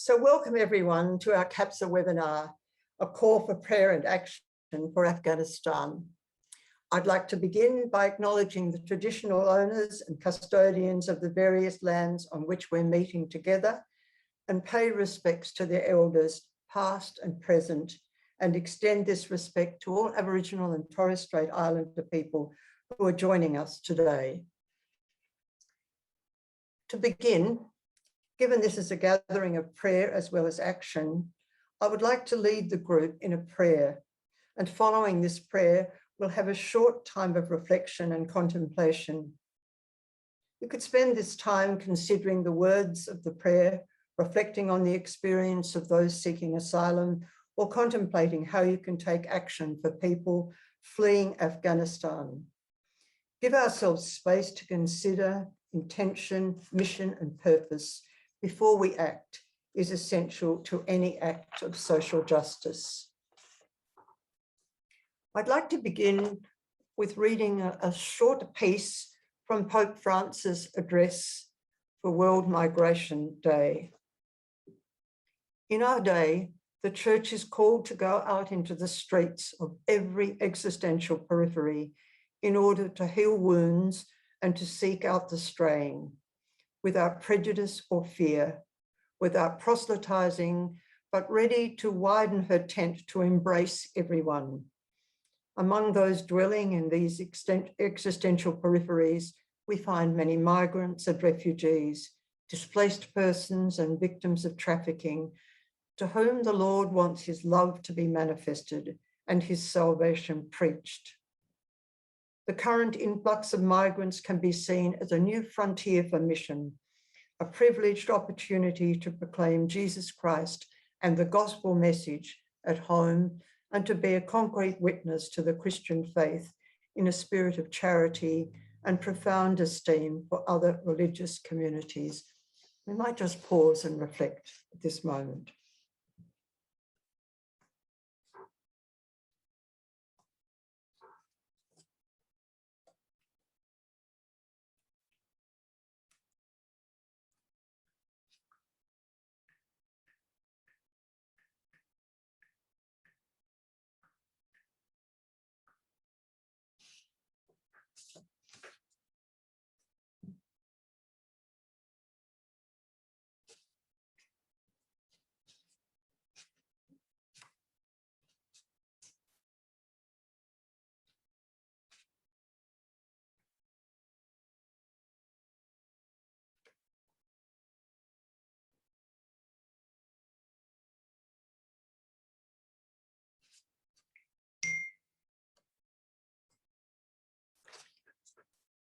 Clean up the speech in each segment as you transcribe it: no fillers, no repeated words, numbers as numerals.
So welcome everyone to our CAPSA webinar, a call for prayer and action for Afghanistan. I'd like to begin by acknowledging the traditional owners and custodians of the various lands on which we're meeting together and pay respects to their elders, past and present, and extend this respect to all Aboriginal and Torres Strait Islander people who are joining us today. To begin, given this is a gathering of prayer as well as action, I would like to lead the group in a prayer. And following this prayer, we'll have a short time of reflection and contemplation. You could spend this time considering the words of the prayer, reflecting on the experience of those seeking asylum, or contemplating how you can take action for people fleeing Afghanistan. Give ourselves space to consider intention, mission, and purpose before we act is essential to any act of social justice. I'd like to begin with reading a short piece from Pope Francis' address for World Migration Day. In our day, the Church is called to go out into the streets of every existential periphery in order to heal wounds and to seek out the straying, without prejudice or fear, without proselytizing, but ready to widen her tent to embrace everyone. Among those dwelling in these existential peripheries, we find many migrants and refugees, displaced persons and victims of trafficking, to whom the Lord wants his love to be manifested and his salvation preached. The current influx of migrants can be seen as a new frontier for mission, a privileged opportunity to proclaim Jesus Christ and the gospel message at home and to be a concrete witness to the Christian faith in a spirit of charity and profound esteem for other religious communities. We might just pause and reflect at this moment.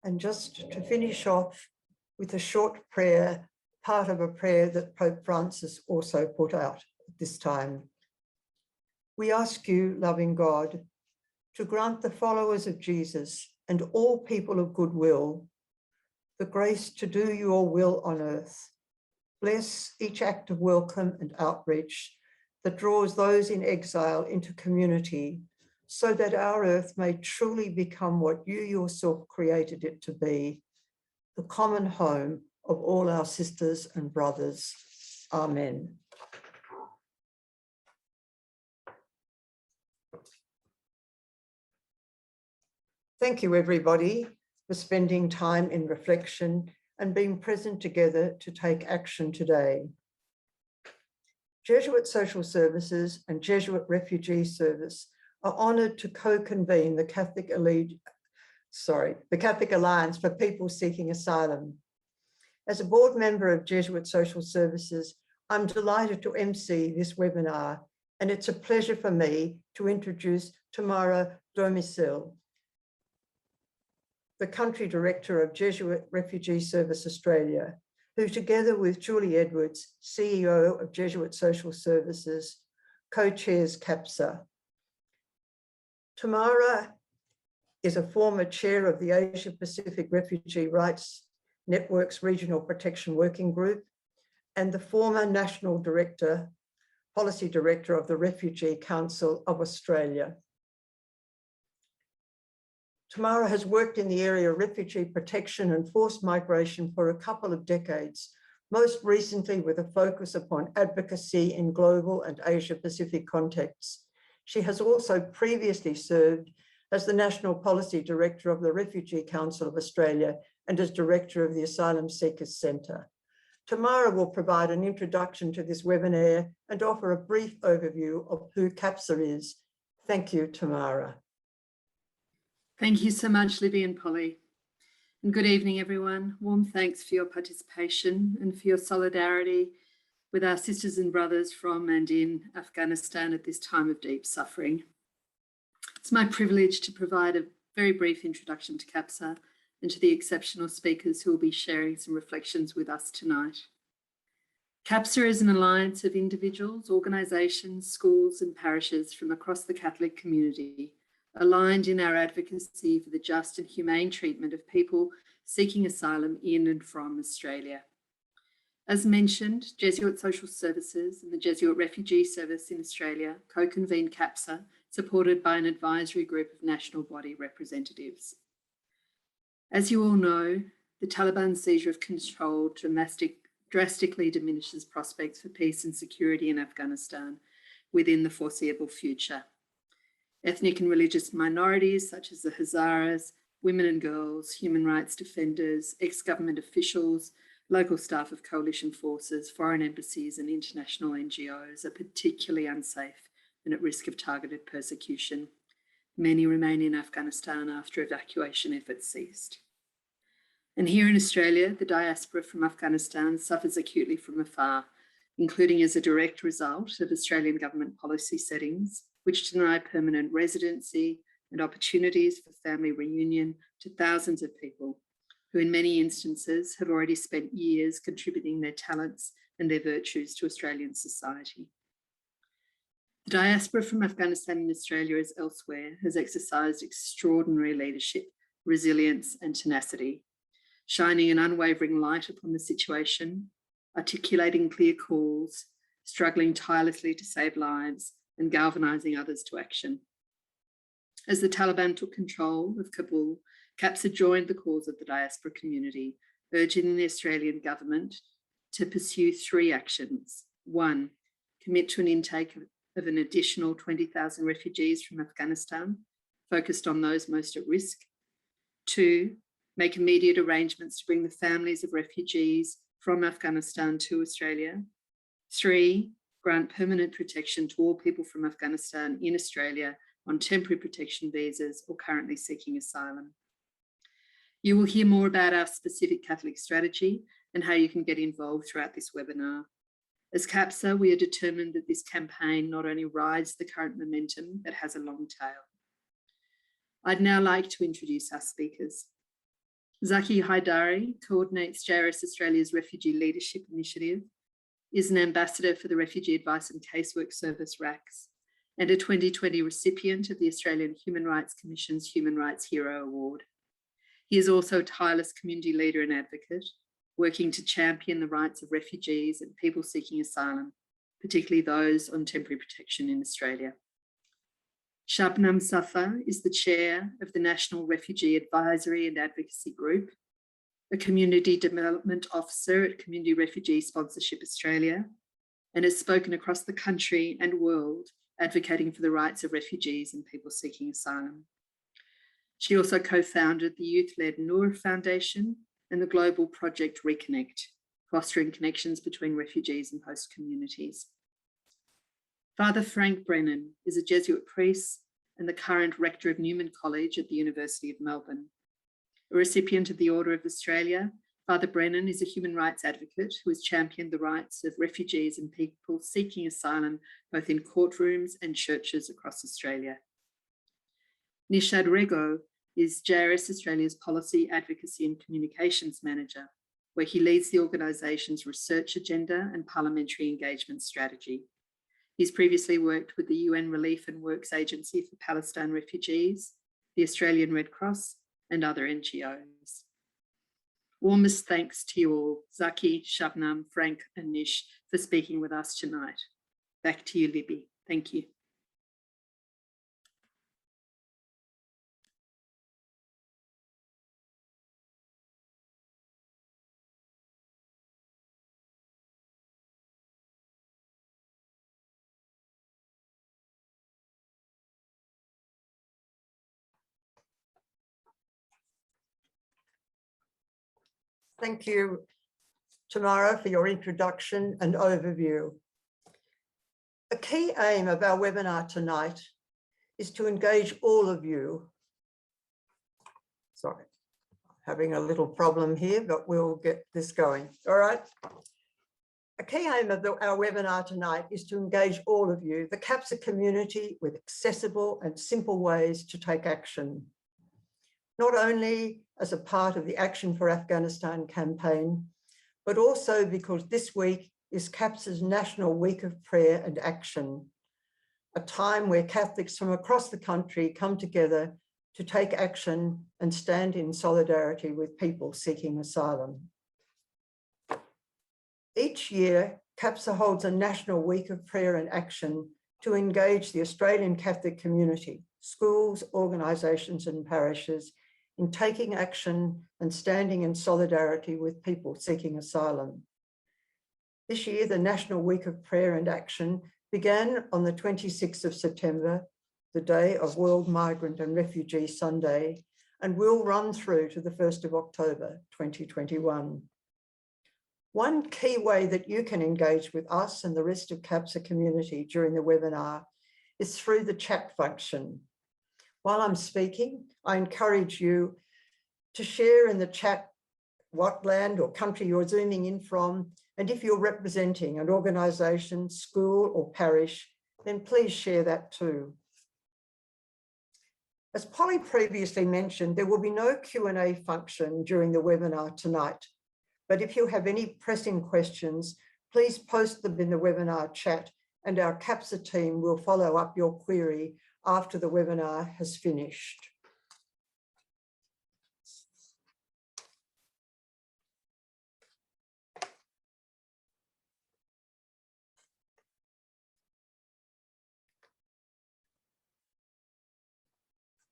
And just to finish off with a short prayer, part of a prayer that Pope Francis also put out at this time. We ask you, loving God, to grant the followers of Jesus and all people of goodwill the grace to do your will on earth. Bless each act of welcome and outreach that draws those in exile into community, so that our earth may truly become what you yourself created it to be, the common home of all our sisters and brothers. Amen. Thank you, everybody, for spending time in reflection and being present together to take action today. Jesuit Social Services and Jesuit Refugee Service are honoured to co-convene the Catholic Alliance for People Seeking Asylum. As a board member of Jesuit Social Services, I'm delighted to MC this webinar, and it's a pleasure for me to introduce Tamara Domicile, the Country Director of Jesuit Refugee Service Australia, who together with Julie Edwards, CEO of Jesuit Social Services, co-chairs CAPSA. Tamara is a former chair of the Asia Pacific Refugee Rights Network's Regional Protection Working Group and the former National Director, Policy Director of the Refugee Council of Australia. Tamara has worked in the area of refugee protection and forced migration for a couple of decades, most recently with a focus upon advocacy in global and Asia-Pacific contexts. She has also previously served as the National Policy Director of the Refugee Council of Australia and as Director of the Asylum Seekers Centre. Tamara will provide an introduction to this webinar and offer a brief overview of who CAPSA is. Thank you, Tamara. Thank you so much, Libby and Polly. And good evening, everyone. Warm thanks for your participation and for your solidarity with our sisters and brothers from and in Afghanistan at this time of deep suffering. It's my privilege to provide a very brief introduction to CAPSA and to the exceptional speakers who will be sharing some reflections with us tonight. CAPSA is an alliance of individuals, organisations, schools and parishes from across the Catholic community, aligned in our advocacy for the just and humane treatment of people seeking asylum in and from Australia. As mentioned, Jesuit Social Services and the Jesuit Refugee Service in Australia co-convene CAPSA, supported by an advisory group of national body representatives. As you all know, the Taliban seizure of control drastically diminishes prospects for peace and security in Afghanistan within the foreseeable future. Ethnic and religious minorities such as the Hazaras, women and girls, human rights defenders, ex-government officials, local staff of coalition forces, foreign embassies and international NGOs are particularly unsafe and at risk of targeted persecution. Many remain in Afghanistan after evacuation efforts ceased. And here in Australia, the diaspora from Afghanistan suffers acutely from afar, including as a direct result of Australian government policy settings, which deny permanent residency and opportunities for family reunion to thousands of people who in many instances have already spent years contributing their talents and their virtues to Australian society. The diaspora from Afghanistan in Australia as elsewhere has exercised extraordinary leadership, resilience and tenacity, shining an unwavering light upon the situation, articulating clear calls, struggling tirelessly to save lives and galvanising others to action. As the Taliban took control of Kabul, CAPSA joined the cause of the diaspora community, urging the Australian government to pursue three actions. 1, commit to an intake of an additional 20,000 refugees from Afghanistan, focused on those most at risk. 2, make immediate arrangements to bring the families of refugees from Afghanistan to Australia. 3, grant permanent protection to all people from Afghanistan in Australia on temporary protection visas or currently seeking asylum. You will hear more about our specific Catholic strategy and how you can get involved throughout this webinar. As CAPSA, we are determined that this campaign not only rides the current momentum, but has a long tail. I'd now like to introduce our speakers. Zaki Haidari coordinates JRS Australia's Refugee Leadership Initiative, is an ambassador for the Refugee Advice and Casework Service, RACS, and a 2020 recipient of the Australian Human Rights Commission's Human Rights Hero Award. He is also a tireless community leader and advocate, working to champion the rights of refugees and people seeking asylum, particularly those on temporary protection in Australia. Shabnam Safa is the chair of the National Refugee Advisory and Advocacy Group, a community development officer at Community Refugee Sponsorship Australia, and has spoken across the country and world advocating for the rights of refugees and people seeking asylum. She also co-founded the youth-led Noor Foundation and the global project Reconnect, fostering connections between refugees and host communities. Father Frank Brennan is a Jesuit priest and the current rector of Newman College at the University of Melbourne. A recipient of the Order of Australia, Father Brennan is a human rights advocate who has championed the rights of refugees and people seeking asylum, both in courtrooms and churches across Australia. Nishadh Rego is JRS Australia's Policy, Advocacy and Communications Manager, where he leads the organisation's research agenda and parliamentary engagement strategy. He's previously worked with the UN Relief and Works Agency for Palestine Refugees, the Australian Red Cross and other NGOs. Warmest thanks to you all, Zaki, Shabnam, Frank and Nish, for speaking with us tonight. Back to you, Libby. Thank you. Thank you, Tamara, for your introduction and overview. A key aim of our webinar tonight is to engage all of you. Sorry, having a little problem here, but we'll get this going. All right. A key aim of our webinar tonight is to engage all of you, the CAPSA community, with accessible and simple ways to take action. Not only as a part of the Action for Afghanistan campaign, but also because this week is CAPSA's National Week of Prayer and Action, a time where Catholics from across the country come together to take action and stand in solidarity with people seeking asylum. Each year, CAPSA holds a National Week of Prayer and Action to engage the Australian Catholic community, schools, organisations and parishes in taking action and standing in solidarity with people seeking asylum. This year, the National Week of Prayer and Action began on the 26th of September, the day of World Migrant and Refugee Sunday, and will run through to the 1st of October, 2021. One key way that you can engage with us and the rest of CAPSA community during the webinar is through the chat function. While I'm speaking, I encourage you to share in the chat what land or country you're zooming in from, and if you're representing an organisation, school or parish, then please share that too. As Polly previously mentioned, there will be no Q&A function during the webinar tonight, but if you have any pressing questions, please post them in the webinar chat and our CAPSA team will follow up your query after the webinar has finished.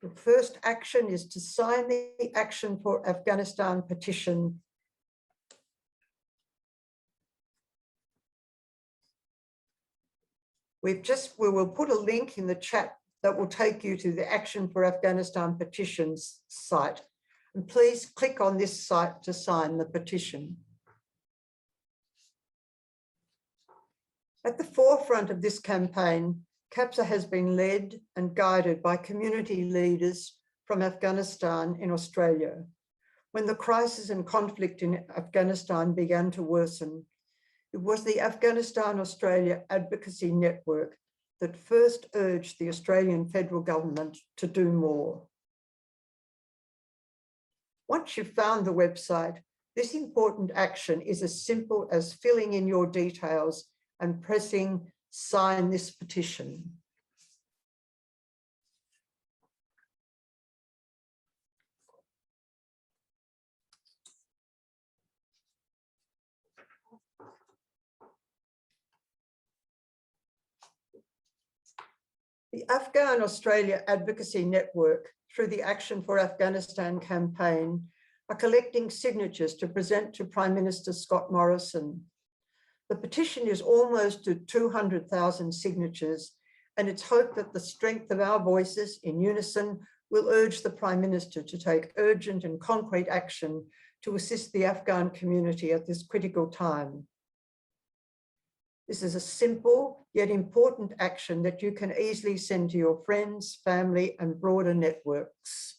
The first action is to sign the Action for Afghanistan petition. We will put a link in the chat that will take you to the Action for Afghanistan petitions site. And please click on this site to sign the petition. At the forefront of this campaign, CAPSA has been led and guided by community leaders from Afghanistan in Australia. When the crisis and conflict in Afghanistan began to worsen, it was the Afghanistan-Australia Advocacy Network that first urged the Australian federal government to do more. Once you've found the website, this important action is as simple as filling in your details and pressing sign this petition. The Afghan-Australia Advocacy Network, through the Action for Afghanistan campaign, are collecting signatures to present to Prime Minister Scott Morrison. The petition is almost to 200,000 signatures, and it's hoped that the strength of our voices in unison will urge the Prime Minister to take urgent and concrete action to assist the Afghan community at this critical time. This is a simple yet important action that you can easily send to your friends, family, and broader networks.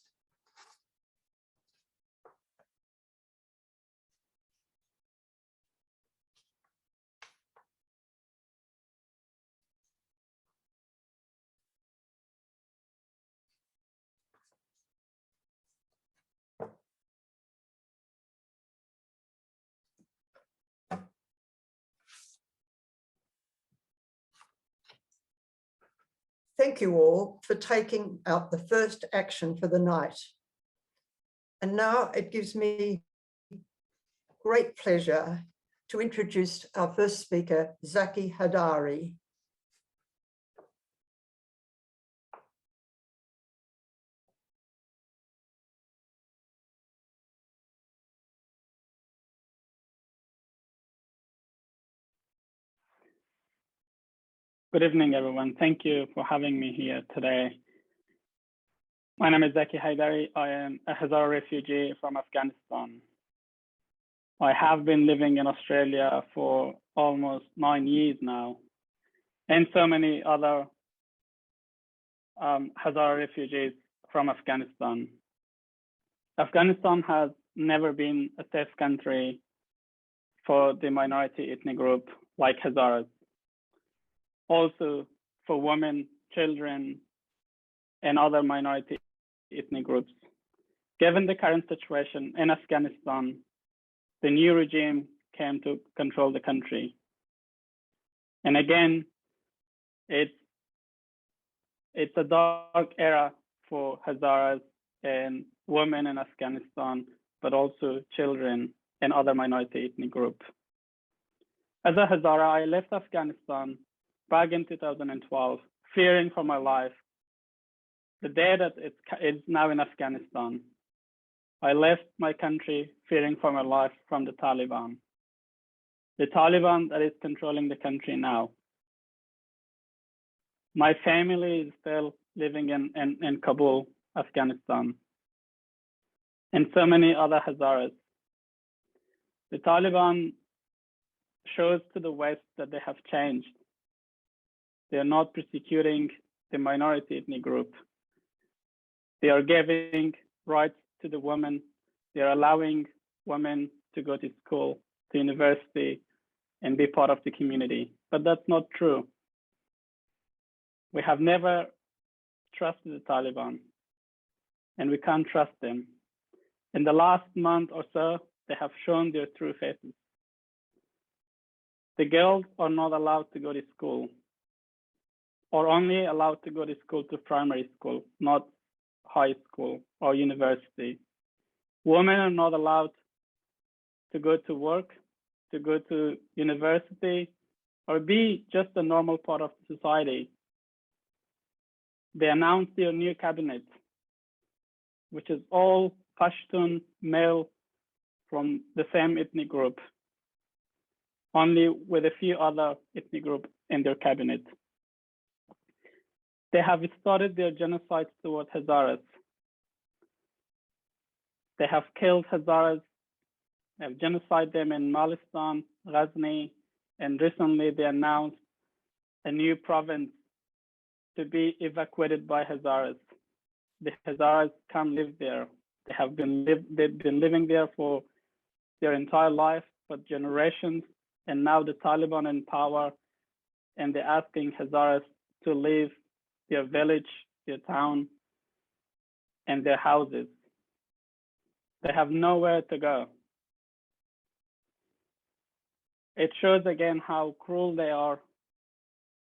Thank you all for taking out the first action for the night. And now it gives me great pleasure to introduce our first speaker, Zaki Haidari. Good evening, everyone. Thank you for having me here today. My name is Zaki Haidari. I am a Haidari refugee from Afghanistan. I have been living in Australia for almost 9 years now, and so many other Hazara refugees from Afghanistan. Afghanistan has never been a safe country for the minority ethnic group like Hazaras. Also for women, children, and other minority ethnic groups. Given the current situation in Afghanistan, the new regime came to control the country. And again, it's a dark era for Hazaras and women in Afghanistan, but also children and other minority ethnic groups. As a Hazara, I left Afghanistan back in 2012, fearing for my life. The day that it's now in Afghanistan, I left my country fearing for my life from the Taliban. The Taliban that is controlling the country now. My family is still living in Kabul, Afghanistan, and so many other Hazaras. The Taliban shows to the West that they have changed. They are not persecuting the minority ethnic group. They are giving rights to the women. They are allowing women to go to school, to university, and be part of the community. But that's not true. We have never trusted the Taliban, and we can't trust them. In the last month or so, they have shown their true faces. The girls are not allowed to go to school, or only allowed to go to school to primary school, not high school or university. Women are not allowed to go to work, to go to university, or be just a normal part of society. They announced their new cabinet, which is all Pashtun male from the same ethnic group, only with a few other ethnic groups in their cabinet. They have started their genocide towards Hazaras. They have killed Hazaras, they have genocided them in Malistan, Ghazni, and recently they announced a new province to be evacuated by Hazaras. The Hazaras can't live there. They've been living there for their entire life, for generations, and now the Taliban in power, and they're asking Hazaras to leave their village, their town, and their houses. They have nowhere to go. It shows again how cruel they are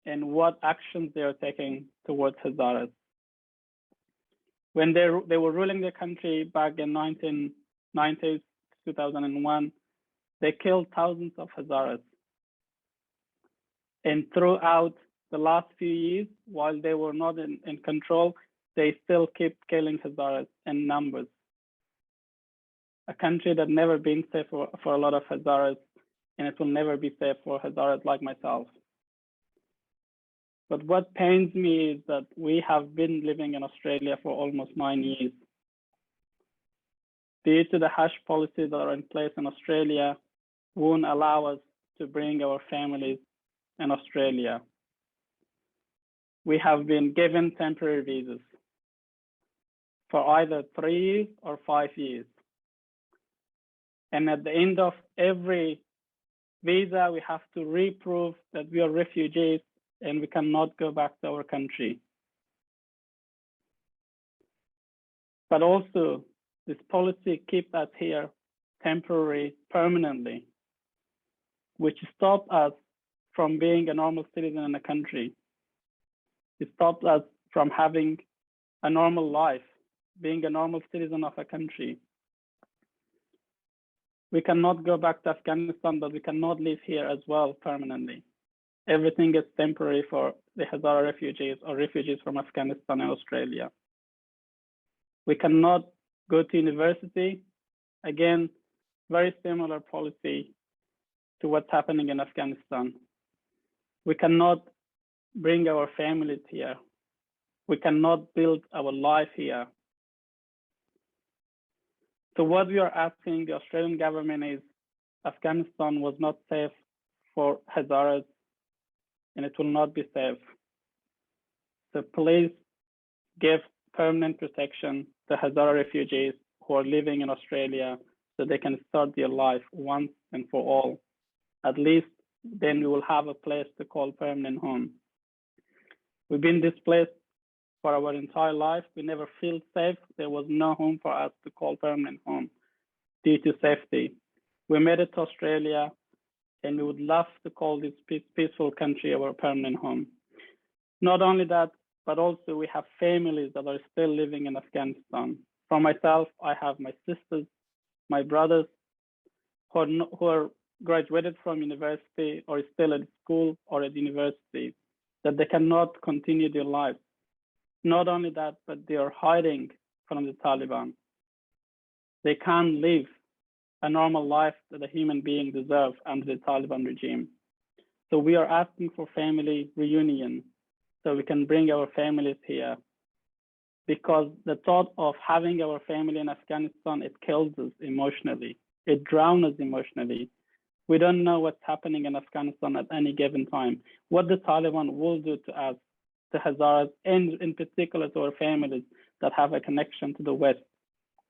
and what actions they are taking towards Hazaras. When they were ruling the country back in 1990s, 2001, they killed thousands of Hazaras. And throughout the last few years, while they were not in control, they still keep killing Hazaras in numbers. A country that never been safe for a lot of Hazaras, and it will never be safe for Hazaras like myself. But what pains me is that we have been living in Australia for almost 9 years. Due to the harsh policies that are in place in Australia, won't allow us to bring our families in Australia. We have been given temporary visas for either 3 years or 5 years. And at the end of every visa, we have to reprove that we are refugees and we cannot go back to our country. But also, this policy keeps us here temporarily, permanently, which stops us from being a normal citizen in the country. It stops us from having a normal life, being a normal citizen of a country. We cannot go back to Afghanistan, but we cannot live here as well permanently. Everything is temporary for the Hazara refugees or refugees from Afghanistan and Australia. We cannot go to university. Again, very similar policy to what's happening in Afghanistan. We cannot bring our families here. We cannot build our life here. So what we are asking the Australian government is Afghanistan was not safe for Hazaras, and it will not be safe. So please give permanent protection to Hazara refugees who are living in Australia so they can start their life once and for all. At least then we will have a place to call permanent home. We've been displaced for our entire life. We never feel safe. There was no home for us to call permanent home due to safety. We made it to Australia, and we would love to call this peaceful country our permanent home. Not only that, but also we have families that are still living in Afghanistan. For myself, I have my sisters, my brothers who are graduated from university or still at school or at university, that they cannot continue their lives. Not only that, but they are hiding from the Taliban. They can't live a normal life that a human being deserves under the Taliban regime. So we are asking for family reunion so we can bring our families here, because the thought of having our family in Afghanistan, it kills us emotionally. It drowns us emotionally. We don't know what's happening in Afghanistan at any given time, what the Taliban will do to us, to Hazaras, and in particular to our families that have a connection to the West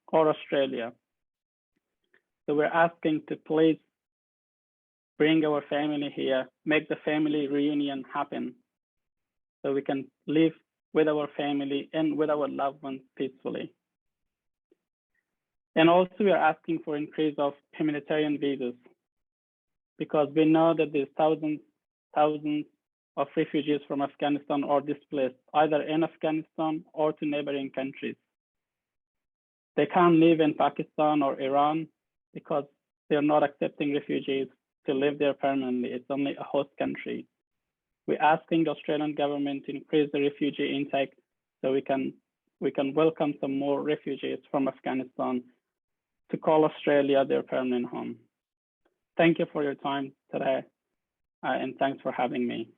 or Australia. So we're asking to please bring our family here, make the family reunion happen so we can live with our family and with our loved ones peacefully. And also we are asking for increase of humanitarian visas, because we know that there's thousands of refugees from Afghanistan are displaced, either in Afghanistan or to neighboring countries. They can't live in Pakistan or Iran because they're not accepting refugees to live there permanently. It's only a host country. We're asking the Australian government to increase the refugee intake so we can welcome some more refugees from Afghanistan to call Australia their permanent home. Thank you for your time today, and thanks for having me.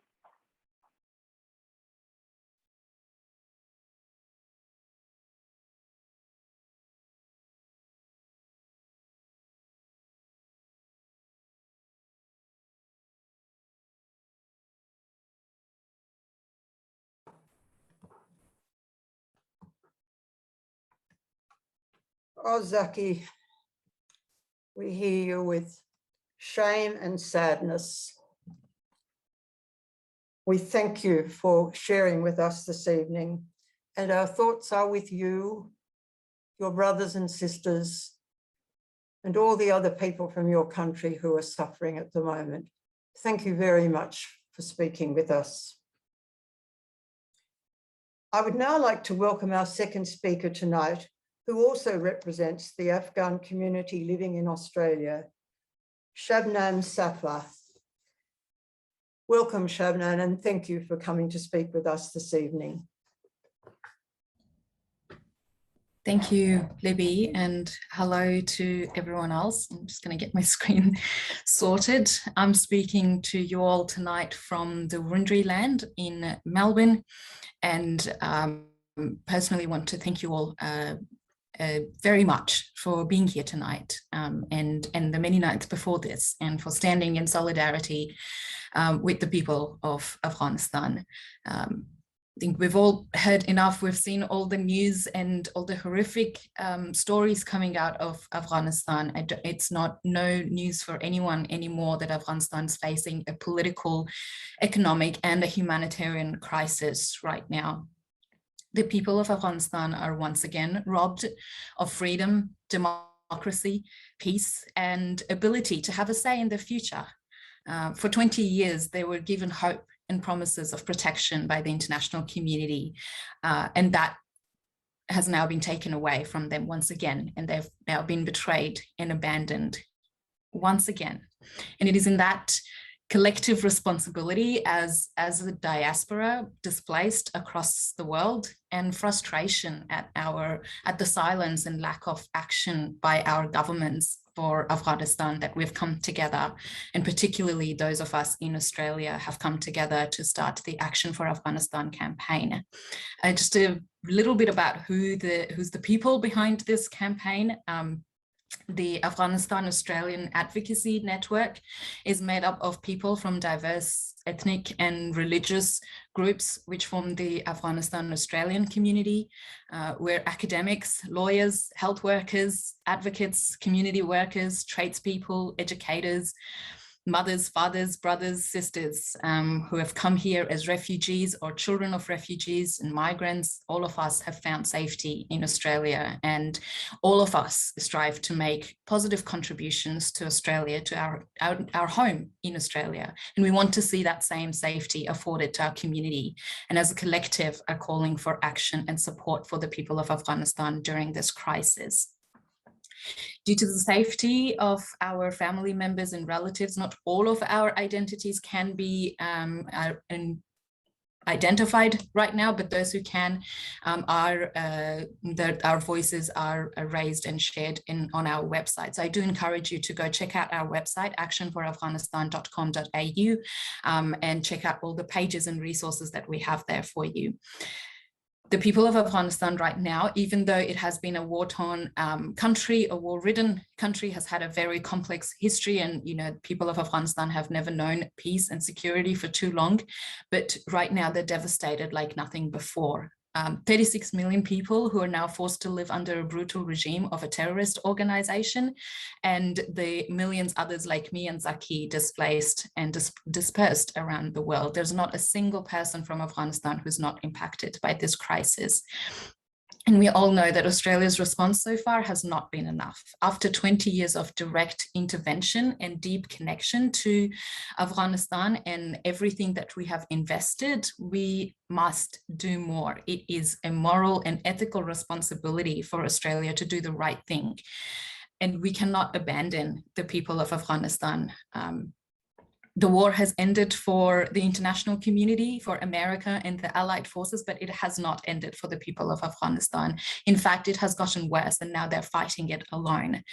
Oh, Zaki, we hear you with shame and sadness. We thank you for sharing with us this evening, and our thoughts are with you, your brothers and sisters, and all the other people from your country who are suffering at the moment. Thank you very much for speaking with us. I would now like to welcome our second speaker tonight, who also represents the Afghan community living in Australia, Shabnam Safa. Welcome, Shabnam, and thank you for coming to speak with us this evening. Thank you, Libby, and hello to everyone else. I'm just going to get my screen sorted. I'm speaking to you all tonight from the Wurundjeri land in Melbourne, and personally want to thank you all very much for being here tonight, and the many nights before this, and for standing in solidarity with the people of Afghanistan. I think we've all heard enough. We've seen all the news and all the horrific stories coming out of Afghanistan. It's not no news for anyone anymore that Afghanistan is facing a political, economic, and a humanitarian crisis right now. The people of Afghanistan are once again robbed of freedom, democracy, peace, and ability to have a say in their future. For 20 years, they were given hope and promises of protection by the international community, and that has now been taken away from them once again, and they've now been betrayed and abandoned once again. And it is in that collective responsibility as a diaspora displaced across the world, and frustration at the silence and lack of action by our governments for Afghanistan, that we've come together, and particularly those of us in Australia have come together to start the Action for Afghanistan campaign. Just a little bit about who's the people behind this campaign. The Afghanistan Australian Advocacy Network is made up of people from diverse ethnic and religious groups which form the Afghanistan Australian community. We're academics, lawyers, health workers, advocates, community workers, tradespeople, educators, mothers, fathers, brothers, sisters who have come here as refugees or children of refugees and migrants. All of us have found safety in Australia, and all of us strive to make positive contributions to Australia, to our home in Australia. And we want to see that same safety afforded to our community. And as a collective are calling for action and support for the people of Afghanistan during this crisis. Due to the safety of our family members and relatives, not all of our identities can be identified right now, but those who can our voices are raised and shared on our website. So I do encourage you to go check out our website, actionforafghanistan.com.au, and check out all the pages and resources that we have there for you. The people of Afghanistan right now, even though it has been a war-torn country, a war-ridden country, has had a very complex history, and people of Afghanistan have never known peace and security for too long. But right now they're devastated like nothing before. 36 million people who are now forced to live under a brutal regime of a terrorist organization, and the millions others like me and Zaki displaced and dispersed around the world. There's not a single person from Afghanistan who's not impacted by this crisis. And we all know that Australia's response so far has not been enough. After 20 years of direct intervention and deep connection to Afghanistan and everything that we have invested, we must do more. It is a moral and ethical responsibility for Australia to do the right thing. And we cannot abandon the people of Afghanistan. The war has ended for the international community, for America and the allied forces, but it has not ended for the people of Afghanistan. In fact, it has gotten worse, and now they're fighting it alone.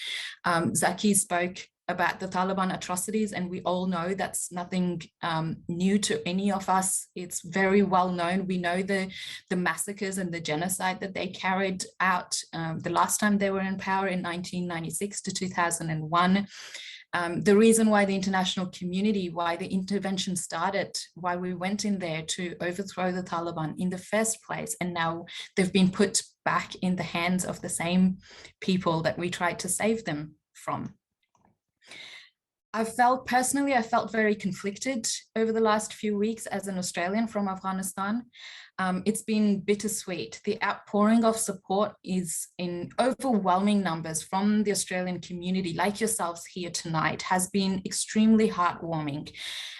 Zaki spoke about the Taliban atrocities, and we all know that's nothing new to any of us. It's very well known. We know the massacres and the genocide that they carried out the last time they were in power in 1996 to 2001. The reason why the international community, why the intervention started, why we went in there to overthrow the Taliban in the first place, and now they've been put back in the hands of the same people that we tried to save them from. I felt very conflicted over the last few weeks as an Australian from Afghanistan. It's been bittersweet. The outpouring of support is in overwhelming numbers from the Australian community, like yourselves here tonight, has been extremely heartwarming.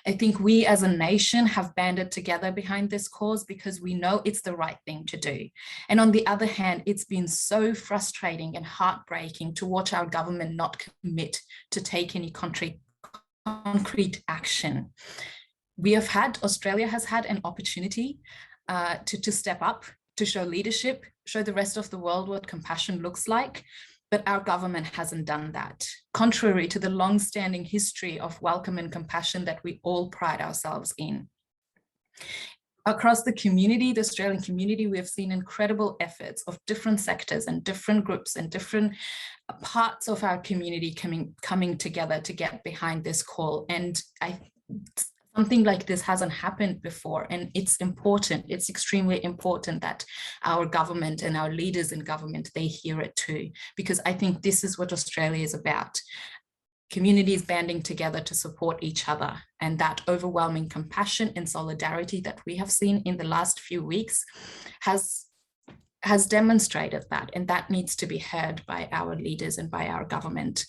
I think we as a nation have banded together behind this cause because we know it's the right thing to do. And on the other hand, it's been so frustrating and heartbreaking to watch our government not commit to take any concrete action. Australia has had an opportunity to step up, to show leadership, show the rest of the world what compassion looks like, but our government hasn't done that, contrary to the long-standing history of welcome and compassion that we all pride ourselves in. Across the community, the Australian community, we have seen incredible efforts of different sectors and different groups and different parts of our community coming together to get behind this call. And something like this hasn't happened before, and it's important. It's extremely important that our government and our leaders in government, they hear it too, because I think this is what Australia is about. Communities banding together to support each other, and that overwhelming compassion and solidarity that we have seen in the last few weeks has demonstrated that, and that needs to be heard by our leaders and by our government.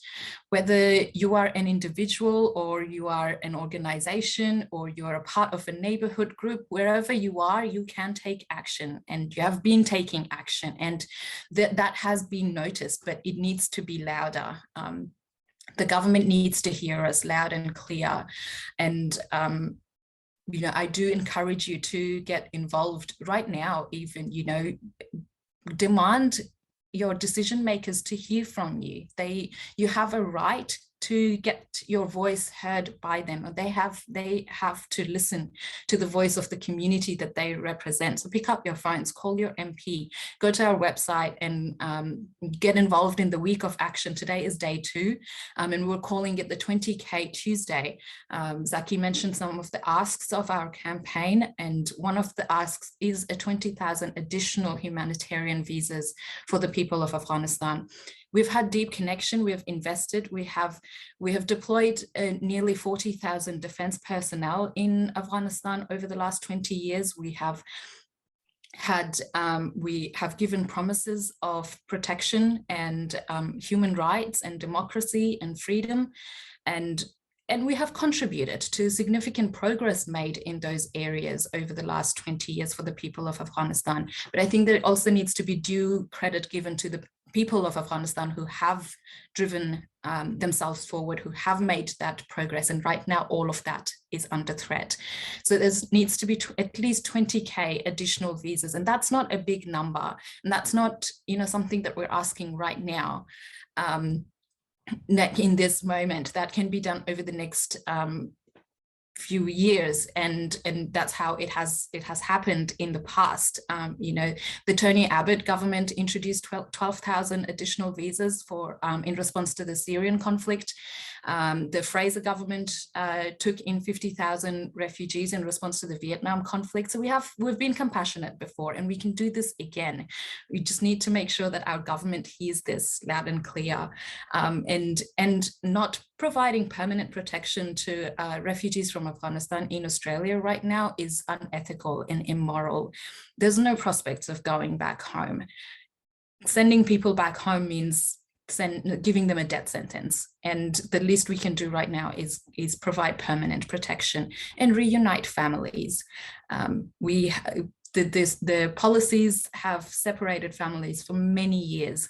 Whether you are an individual or you are an organization or you're a part of a neighborhood group, wherever you are, you can take action, and you have been taking action, and that has been noticed, but it needs to be louder. The government needs to hear us loud and clear. And I do encourage you to get involved right now, even, demand your decision makers to hear from you. You have a right to get your voice heard by them. They have to listen to the voice of the community that they represent. So pick up your phones, call your MP, go to our website and get involved in the week of action. Today is day 2, and we're calling it the 20K Tuesday. Zaki mentioned some of the asks of our campaign, and one of the asks is a 20,000 additional humanitarian visas for the people of Afghanistan. We've had deep connection, we have invested, we have deployed nearly 40,000 defense personnel in Afghanistan over the last 20 years. We have given promises of protection and human rights and democracy and freedom, and we have contributed to significant progress made in those areas over the last 20 years for the people of Afghanistan. But I think there also needs to be due credit given to the people of Afghanistan who have driven themselves forward, who have made that progress. And right now, all of that is under threat. So there needs to be at least 20K additional visas. And that's not a big number. And that's not, something that we're asking right now. In this moment, that can be done over the next few years, and that's how it has happened in the past. The Tony Abbott government introduced 12,000 additional visas for in response to the Syrian conflict. The Fraser government took in 50,000 refugees in response to the Vietnam conflict. So we've been compassionate before, and we can do this again. We just need to make sure that our government hears this loud and clear, and not providing permanent protection to refugees from Afghanistan in Australia right now is unethical and immoral. There's no prospects of going back home. Sending people back home means giving them a death sentence, and the least we can do right now is provide permanent protection and reunite families. The policies have separated families for many years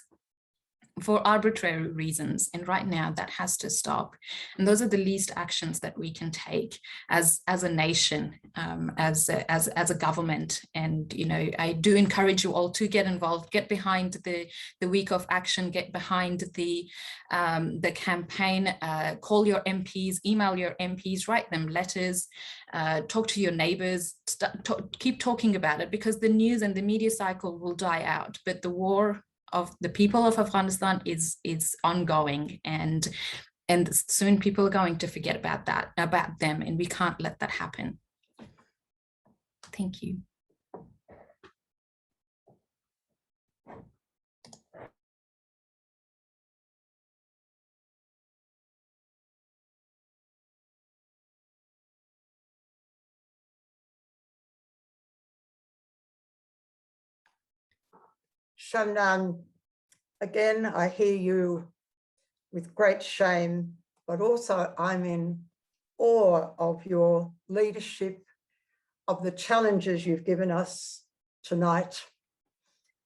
for arbitrary reasons, and right now that has to stop. And those are the least actions that we can take as a nation, as a government. And I do encourage you all to get involved, get behind the week of action, get behind the campaign, call your MPs, email your MPs, write them letters, talk to your neighbors, keep talking about it, because the news and the media cycle will die out, but the war of the people of Afghanistan is ongoing, and soon people are going to forget about them, and we can't let that happen. Thank you. Shabnam, again, I hear you with great shame, but also I'm in awe of your leadership, of the challenges you've given us tonight.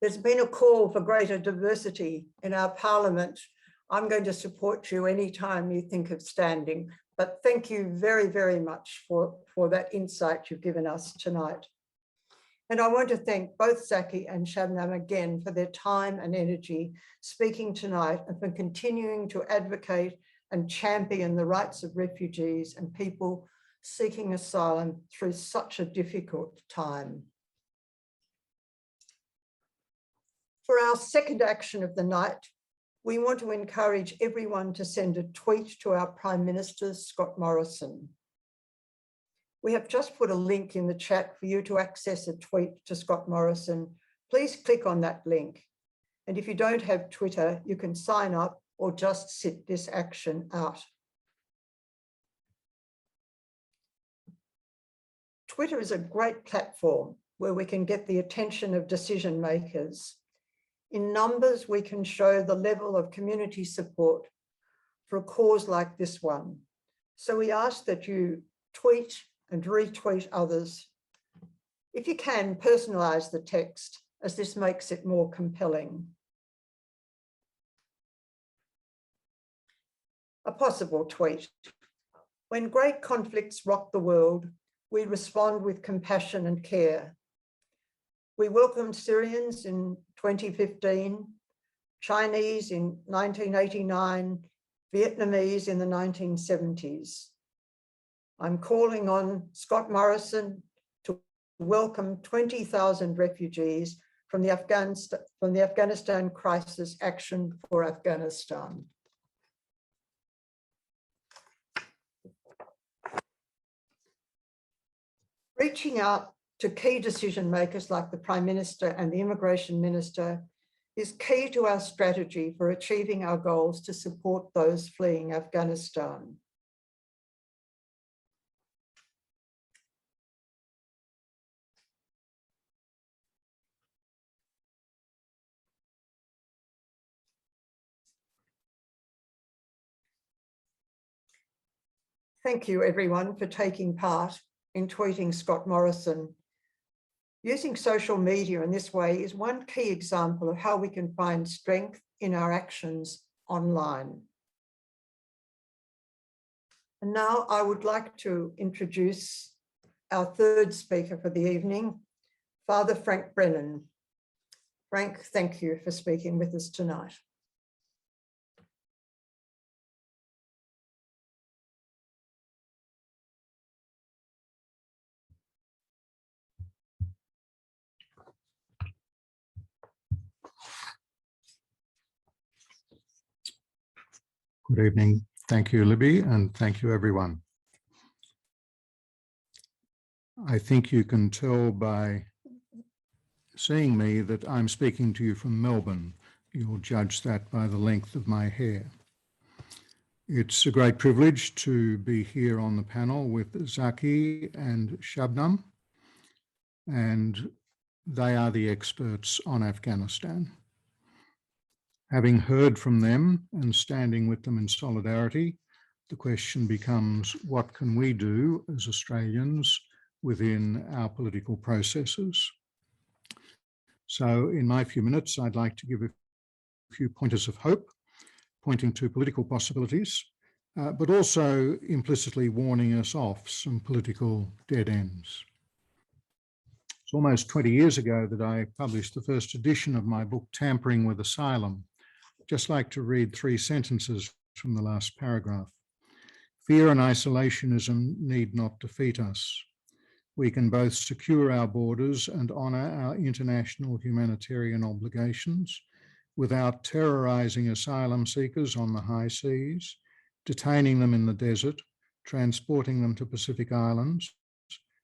There's been a call for greater diversity in our parliament. I'm going to support you anytime you think of standing, but thank you very, very much for that insight you've given us tonight. And I want to thank both Zaki and Shabnam again for their time and energy speaking tonight, and for continuing to advocate and champion the rights of refugees and people seeking asylum through such a difficult time. For our second action of the night, we want to encourage everyone to send a tweet to our Prime Minister, Scott Morrison. We have just put a link in the chat for you to access a tweet to Scott Morrison. Please click on that link. And if you don't have Twitter, you can sign up or just sit this action out. Twitter is a great platform where we can get the attention of decision makers. In numbers, we can show the level of community support for a cause like this one. So we ask that you tweet and retweet others. If you can, personalize the text, as this makes it more compelling. A possible tweet. When great conflicts rock the world, we respond with compassion and care. We welcomed Syrians in 2015, Chinese in 1989, Vietnamese in the 1970s. I'm calling on Scott Morrison to welcome 20,000 refugees from the Afghanistan Crisis Action for Afghanistan. Reaching out to key decision makers like the Prime Minister and the Immigration Minister is key to our strategy for achieving our goals to support those fleeing Afghanistan. Thank you everyone for taking part in tweeting Scott Morrison. Using social media in this way is one key example of how we can find strength in our actions online. And now I would like to introduce our third speaker for the evening, Father Frank Brennan. Frank, thank you for speaking with us tonight. Good evening. Thank you, Libby, and thank you, everyone. I think you can tell by seeing me that I'm speaking to you from Melbourne. You'll judge that by the length of my hair. It's a great privilege to be here on the panel with Zaki and Shabnam, and they are the experts on Afghanistan. Having heard from them and standing with them in solidarity, the question becomes, what can we do as Australians within our political processes? So in my few minutes, I'd like to give a few pointers of hope, pointing to political possibilities, but also implicitly warning us off some political dead ends. It's almost 20 years ago that I published the first edition of my book, Tampering with Asylum. Just like to read 3 sentences from the last paragraph. Fear and isolationism need not defeat us. We can both secure our borders and honour our international humanitarian obligations without terrorising asylum seekers on the high seas, detaining them in the desert, transporting them to Pacific Islands,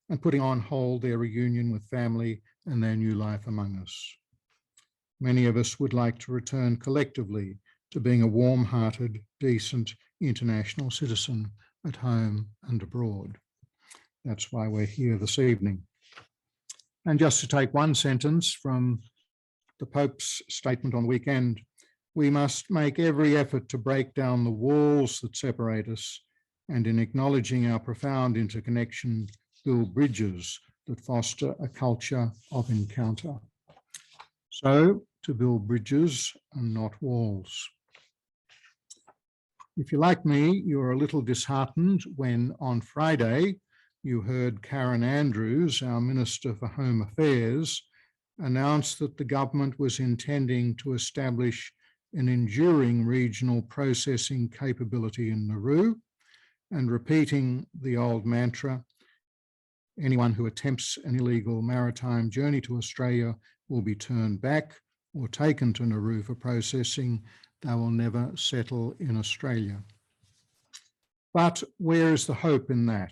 and putting on hold their reunion with family and their new life among us. Many of us would like to return collectively to being a warm-hearted, decent international citizen at home and abroad. That's why we're here this evening. And just to take one sentence from the Pope's statement on the weekend, we must make every effort to break down the walls that separate us, and in acknowledging our profound interconnection, build bridges that foster a culture of encounter. So, to build bridges and not walls. If you're like me, you're a little disheartened when on Friday you heard Karen Andrews, our Minister for Home Affairs, announce that the government was intending to establish an enduring regional processing capability in Nauru, and repeating the old mantra, anyone who attempts an illegal maritime journey to Australia will be turned back or taken to Nauru for processing. They will never settle in Australia. But where is the hope in that?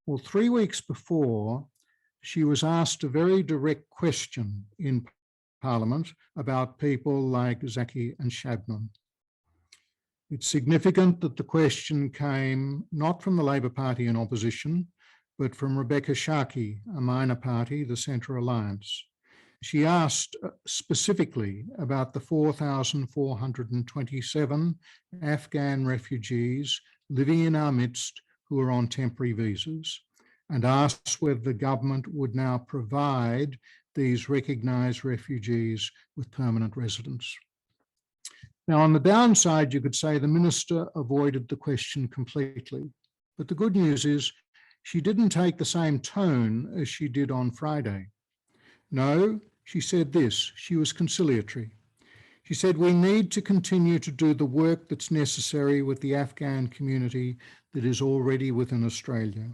Well, 3 weeks before, she was asked a very direct question in Parliament about people like Zaki and Shabnam. It's significant that the question came not from the Labor Party in opposition, but from Rebecca Sharkey, a minor party, the Centre Alliance. She asked specifically about the 4,427 Afghan refugees living in our midst who are on temporary visas, and asked whether the government would now provide these recognised refugees with permanent residence. Now, on the downside, you could say the minister avoided the question completely, but the good news is she didn't take the same tone as she did on Friday. No, she said this, she was conciliatory. She She said, we need to continue to do the work that's necessary with the Afghan community that is already within Australia.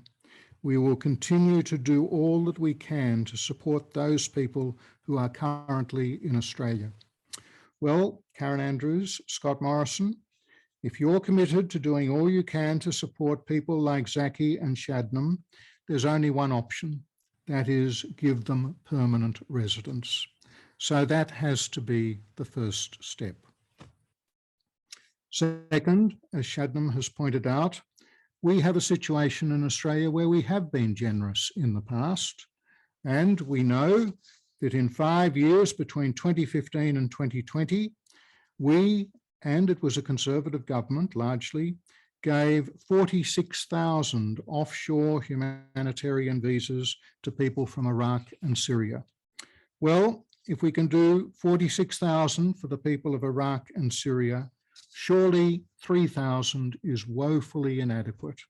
We will continue to do all that we can to support those people who are currently in Australia. Well, Karen Andrews, Scott Morrison, if you're committed to doing all you can to support people like Zaki and Shabnam, there's only one option. That is, give them permanent residence. So that has to be the first step. Second, as Shabnam has pointed out, we have a situation in Australia where we have been generous in the past, and we know that in 5 years between 2015 and 2020, we, and it was a Conservative government largely, gave 46,000 offshore humanitarian visas to people from Iraq and Syria. Well, if we can do 46,000 for the people of Iraq and Syria, surely 3,000 is woefully inadequate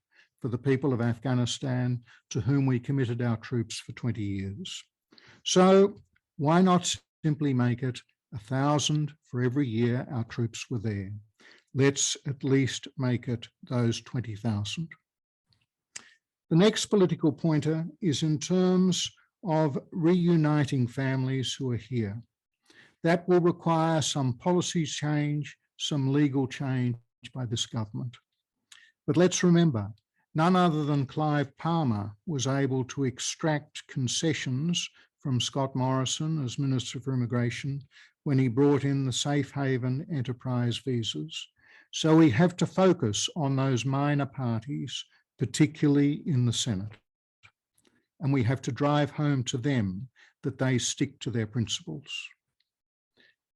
for the people of Afghanistan to whom we committed our troops for 20 years. So why not simply make it 1,000 for every year our troops were there? Let's at least make it those 20,000. The next political pointer is in terms of reuniting families who are here. That will require some policy change, some legal change by this government. But let's remember, none other than Clive Palmer was able to extract concessions from Scott Morrison as Minister for Immigration when he brought in the safe haven enterprise visas. So we have to focus on those minor parties, particularly in the Senate. And we have to drive home to them that they stick to their principles.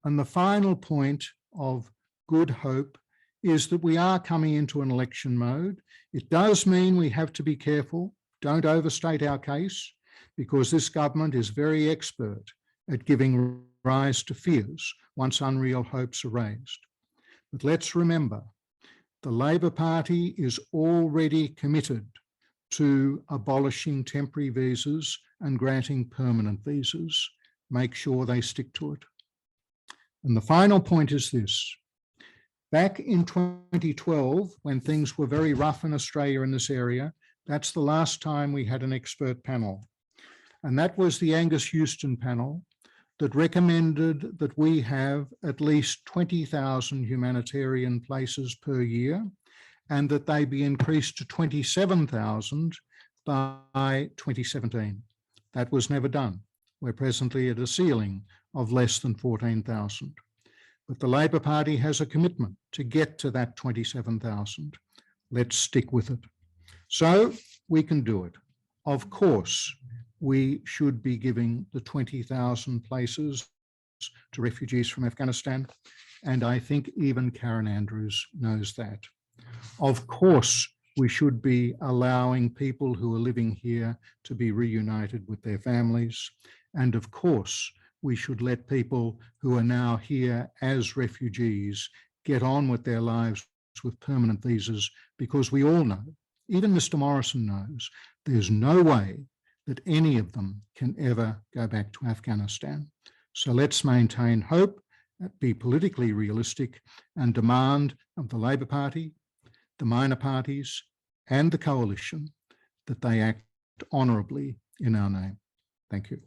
And the final point of good hope is that we are coming into an election mode. It does mean we have to be careful, don't overstate our case, because this government is very expert at giving rise to fears once unreal hopes are raised. But let's remember, the Labor Party is already committed to abolishing temporary visas and granting permanent visas. Make sure they stick to it. And the final point is this. Back in 2012, when things were very rough in Australia in this area, that's the last time we had an expert panel. And that was the Angus Houston panel that recommended that we have at least 20,000 humanitarian places per year and that they be increased to 27,000 by 2017. That was never done. We're presently at a ceiling of less than 14,000. But the Labor Party has a commitment to get to that 27,000. Let's stick with it. So we can do it. Of course, we should be giving the 20,000 places to refugees from Afghanistan. And I think even Karen Andrews knows that. Of course, we should be allowing people who are living here to be reunited with their families. And of course, we should let people who are now here as refugees get on with their lives with permanent visas, because we all know, even Mr. Morrison knows, there's no way that any of them can ever go back to Afghanistan. So let's maintain hope, be politically realistic, and demand of the Labor Party, the minor parties, and the coalition that they act honourably in our name. Thank you.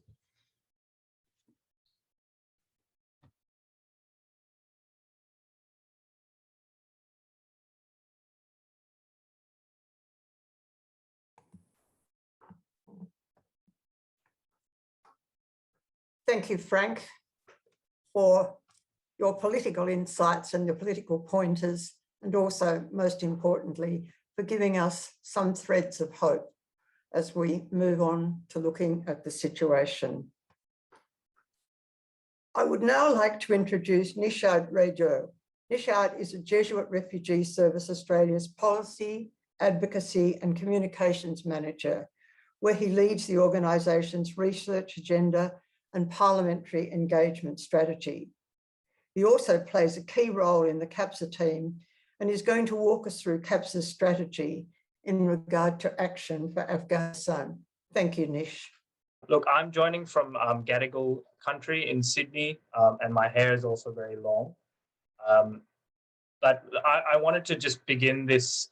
Thank you, Frank, for your political insights and your political pointers, and also, most importantly, for giving us some threads of hope as we move on to looking at the situation. I would now like to introduce Nishadh Rego. Nishadh is a Jesuit Refugee Service Australia's Policy, Advocacy and Communications Manager, where he leads the organisation's research agenda and parliamentary engagement strategy. He also plays a key role in the CAPSA team and is going to walk us through CAPSA's strategy in regard to action for Afghanistan. Thank you, Nish. Look, I'm joining from Gadigal country in Sydney, and my hair is also very long. But I wanted to just begin this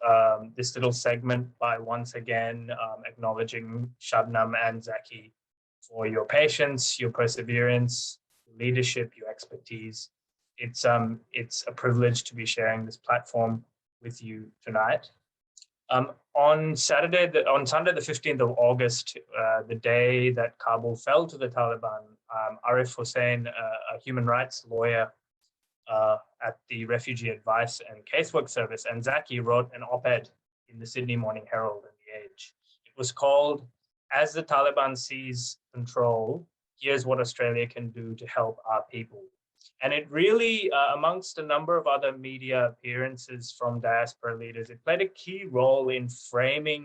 this little segment by once again acknowledging Shabnam and Zaki for your patience, your perseverance, your leadership, your expertise. It's a privilege to be sharing this platform with you tonight. On Sunday, the 15th of August, the day that Kabul fell to the Taliban, Arif Hussain, a human rights lawyer at the Refugee Advice and Casework Service, and Zaki wrote an op-ed in the Sydney Morning Herald and The Age. It was called, "As the Taliban Seize Control, Here's What Australia Can Do to Help Our People." And it really, amongst a number of other media appearances from diaspora leaders, it played a key role in framing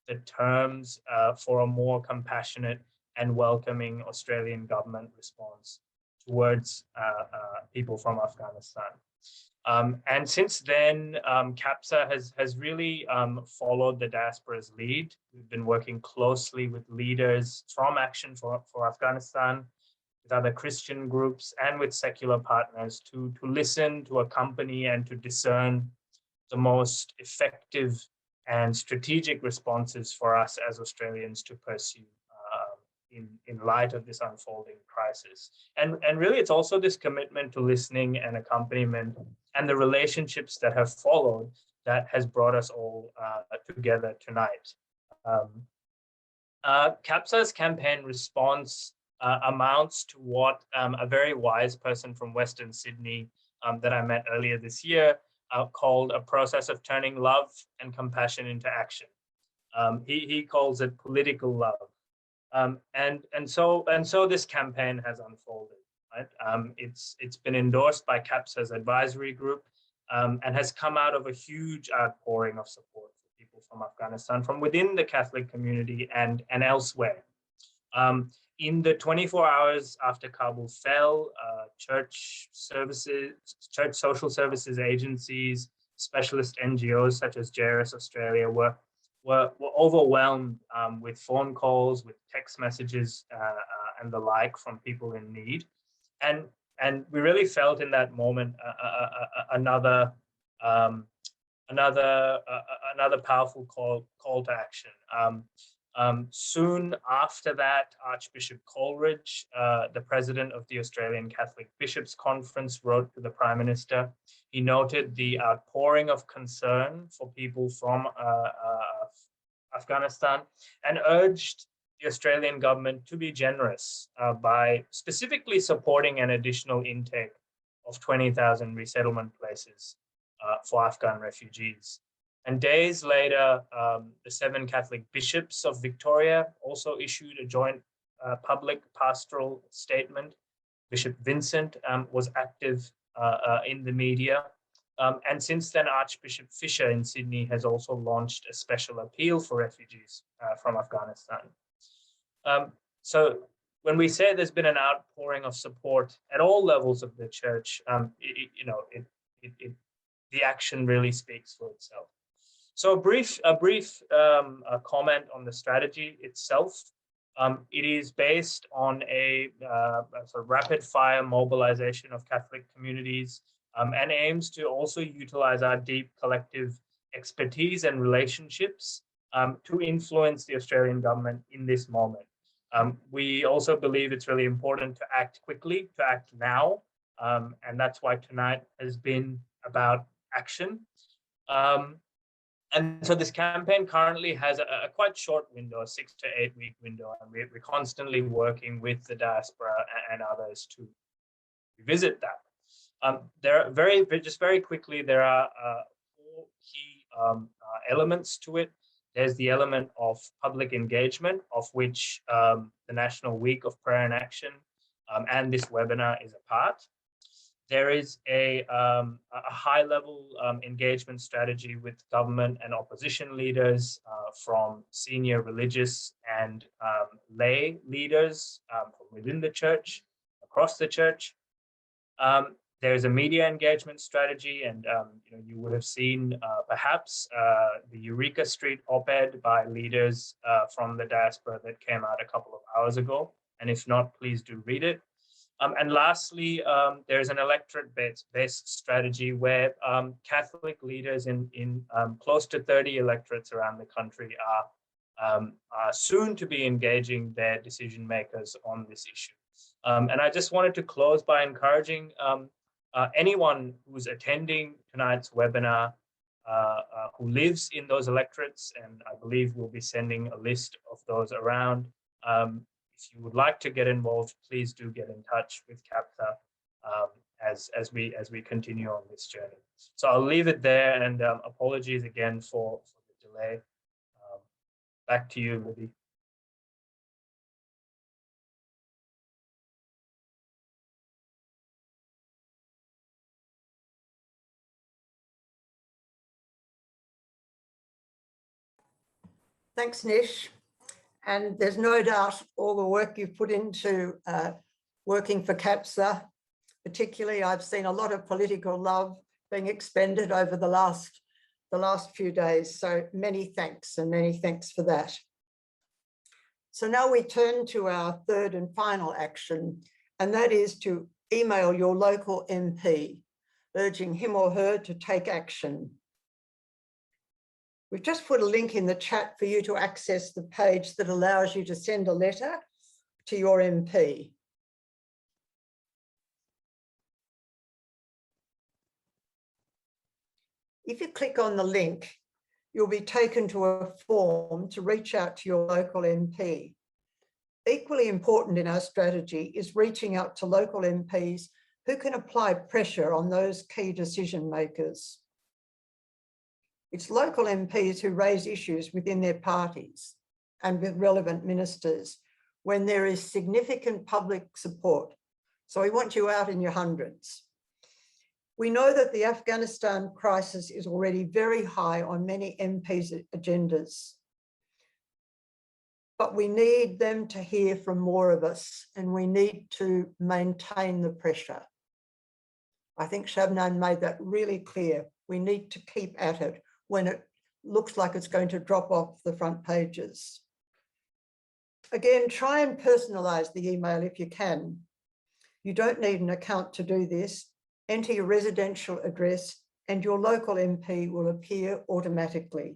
the terms for a more compassionate and welcoming Australian government response towards people from Afghanistan. And since then, CAPSA has really followed the diaspora's lead. We've been working closely with leaders from Action for Afghanistan, with other Christian groups, and with secular partners to listen, to accompany, and to discern the most effective and strategic responses for us as Australians to pursue in light of this unfolding crisis. And really, it's also this commitment to listening and accompaniment and the relationships that have followed that has brought us all together tonight. CAPSA's campaign response amounts to what a very wise person from Western Sydney that I met earlier this year called a process of turning love and compassion into action. He calls it political love. And so this campaign has unfolded, right? It's been endorsed by CAPSA's advisory group and has come out of a huge outpouring of support for people from Afghanistan, from within the Catholic community and elsewhere. In the 24 hours after Kabul fell, church social services agencies, specialist NGOs such as JRS Australia were overwhelmed with phone calls, with text messages, and the like from people in need, and we really felt in that moment another powerful call to action. Soon after that, Archbishop Coleridge, the president of the Australian Catholic Bishops' Conference, wrote to the Prime Minister. He noted the outpouring of concern for people from Afghanistan and urged the Australian government to be generous by specifically supporting an additional intake of 20,000 resettlement places for Afghan refugees. And days later, the 7 Catholic bishops of Victoria also issued a joint public pastoral statement. Bishop Vincent was active in the media. And since then, Archbishop Fisher in Sydney has also launched a special appeal for refugees from Afghanistan. So when we say there's been an outpouring of support at all levels of the church, the action really speaks for itself. So a brief comment on the strategy itself. It is based on a sort of rapid-fire mobilization of Catholic communities and aims to also utilize our deep collective expertise and relationships to influence the Australian government in this moment. We also believe it's really important to act quickly, to act now, and that's why tonight has been about action. And so this campaign currently has a quite short window, a 6 to 8 week window, and we're constantly working with the diaspora and others to revisit that. There are very quickly, there are 4 key elements to it. There's the element of public engagement, of which the National Week of Prayer and Action and this webinar is a part. There is a high-level engagement strategy with government and opposition leaders from senior religious and lay leaders from within the church, across the church. There's a media engagement strategy, and you would have seen perhaps the Eureka Street op-ed by leaders from the diaspora that came out a couple of hours ago. And if not, please do read it. And lastly, there's an electorate-based strategy where Catholic leaders in close to 30 electorates around the country are soon to be engaging their decision makers on this issue. And I just wanted to close by encouraging anyone who's attending tonight's webinar who lives in those electorates, and I believe we'll be sending a list of those around. If you would like to get involved, please do get in touch with CAPSA as we continue on this journey. So I'll leave it there, and apologies again for the delay. Back to you, Libby. Thanks, Nish. And there's no doubt all the work you've put into working for CAPSA. Particularly, I've seen a lot of political love being expended over the last few days. So many thanks, and many thanks for that. So now we turn to our third and final action, and that is to email your local MP, urging him or her to take action. We've just put a link in the chat for you to access the page that allows you to send a letter to your MP. If you click on the link, you'll be taken to a form to reach out to your local MP. Equally important in our strategy is reaching out to local MPs who can apply pressure on those key decision makers. It's local MPs who raise issues within their parties and with relevant ministers when there is significant public support. So we want you out in your hundreds. We know that the Afghanistan crisis is already very high on many MPs' agendas, but we need them to hear from more of us, and we need to maintain the pressure. I think Shabnam made that really clear. We need to keep at it when it looks like it's going to drop off the front pages. Again, try and personalize the email if you can. You don't need an account to do this. Enter your residential address and your local MP will appear automatically.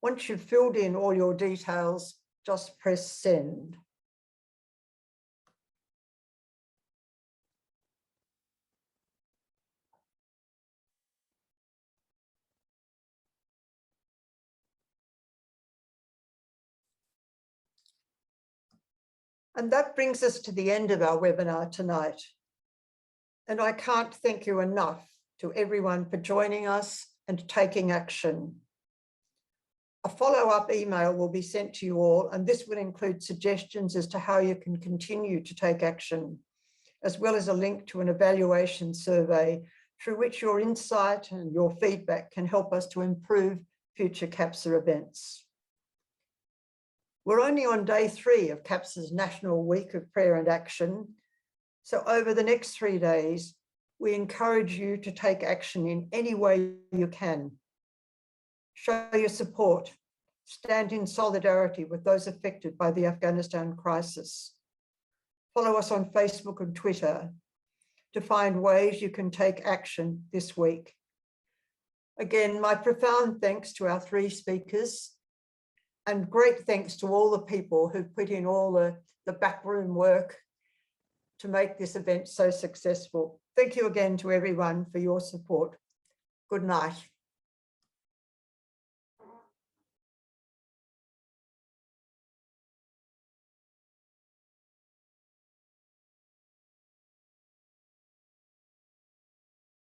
Once you've filled in all your details, just press send. And that brings us to the end of our webinar tonight. And I can't thank you enough to everyone for joining us and taking action. A follow-up email will be sent to you all, and this will include suggestions as to how you can continue to take action, as well as a link to an evaluation survey through which your insight and your feedback can help us to improve future CAPSA events. We're only on day 3 of CAPSA's National Week of Prayer and Action. So over the next 3 days, we encourage you to take action in any way you can. Show your support, stand in solidarity with those affected by the Afghanistan crisis. Follow us on Facebook and Twitter to find ways you can take action this week. Again, my profound thanks to our 3 speakers, and great thanks to all the people who put in all the backroom work to make this event so successful. Thank you again to everyone for your support. Good night.